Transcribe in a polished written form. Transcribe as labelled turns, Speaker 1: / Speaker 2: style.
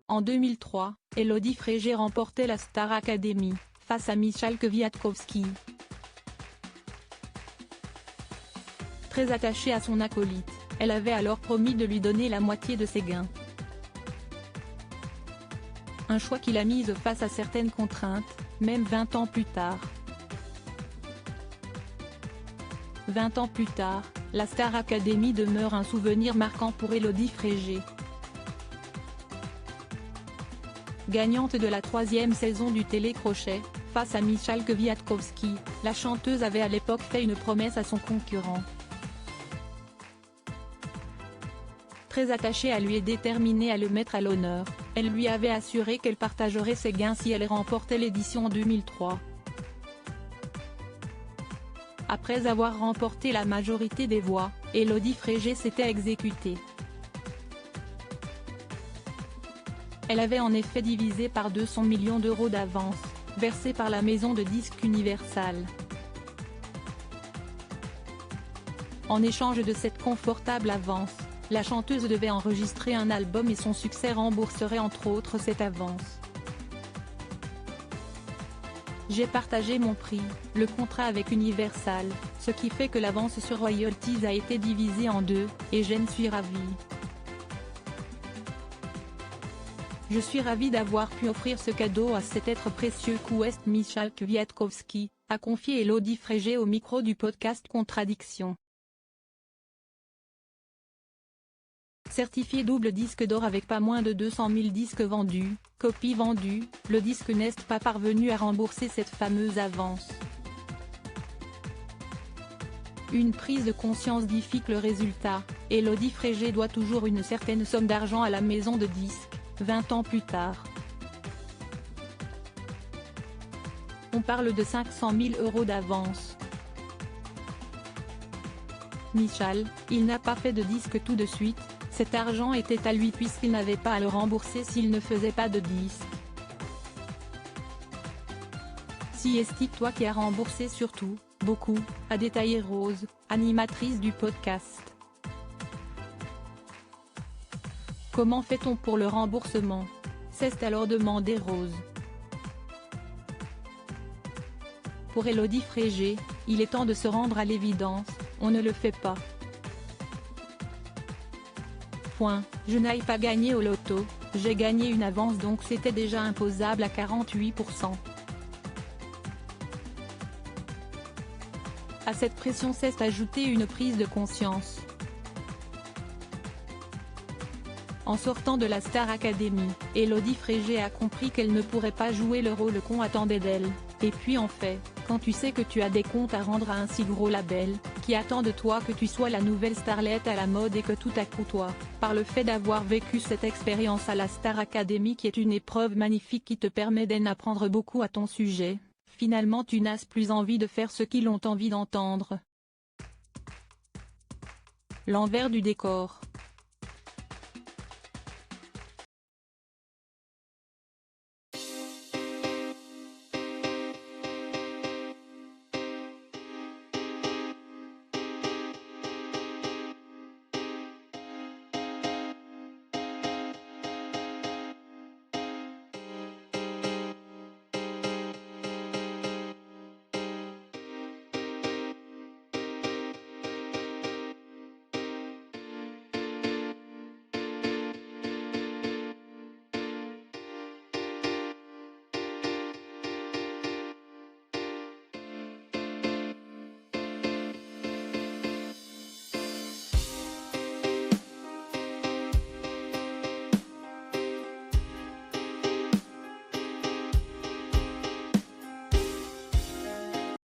Speaker 1: En 2003, Élodie Frégé remportait la Star Academy, face à Michal Kwiatkowski. Très attachée à son acolyte, elle avait alors promis de lui donner la moitié de ses gains. Un choix qui l'a mise face à certaines contraintes, même 20 ans plus tard. 20 ans plus tard, la Star Academy demeure un souvenir marquant pour Élodie Frégé. Gagnante de la 3e saison du télécrochet, face à Michal Kwiatkowski, la chanteuse avait à l'époque fait une promesse à son concurrent. Très attachée à lui et déterminée à le mettre à l'honneur, elle lui avait assuré qu'elle partagerait ses gains si elle remportait l'édition en 2003. Après avoir remporté la majorité des voix, Élodie Frégé s'était exécutée. Elle avait en effet divisé par 2 son million d'euros d'avance, versé par la maison de disques Universal. En échange de cette confortable avance, la chanteuse devait enregistrer un album et son succès rembourserait entre autres cette avance. J'ai partagé mon prix, le contrat avec Universal, ce qui fait que l'avance sur royalties a été divisée en 2, et j'en suis ravie. Je suis ravie d'avoir pu offrir ce cadeau à cet être précieux qu'est Michal Kwiatkowski, a confié Élodie Frégé au micro du podcast Contradiction. Certifié double disque d'or avec pas moins de 200 000 disques vendus, copies vendues, le disque n'est pas parvenu à rembourser cette fameuse avance. Une prise de conscience difficile. Le résultat, Élodie Frégé doit toujours une certaine somme d'argent à la maison de disques, 20 ans plus tard. On parle de 500 000 euros d'avance. Michal, il n'a pas fait de disque tout de suite, cet argent était à lui puisqu'il n'avait pas à le rembourser s'il ne faisait pas de disque. Si est-il toi qui a remboursé surtout, beaucoup, a détaillé Rose, animatrice du podcast. Comment fait-on pour le remboursement? S'est alors demandé Rose. Pour Élodie Frégé, il est temps de se rendre à l'évidence, on ne le fait pas. Je n'ai pas gagné au loto, j'ai gagné une avance donc c'était déjà imposable à 48%. À cette pression s'est ajoutée une prise de conscience. En sortant de la Star Academy, Élodie Frégé a compris qu'elle ne pourrait pas jouer le rôle qu'on attendait d'elle, et puis en fait, quand tu sais que tu as des comptes à rendre à un si gros label, qui attend de toi que tu sois la nouvelle starlette à la mode et que tout à coup toi, par le fait d'avoir vécu cette expérience à la Star Academy qui est une épreuve magnifique qui te permet d'en apprendre beaucoup à ton sujet, finalement tu n'as plus envie de faire ce qu'ils ont envie d'entendre. L'envers du décor.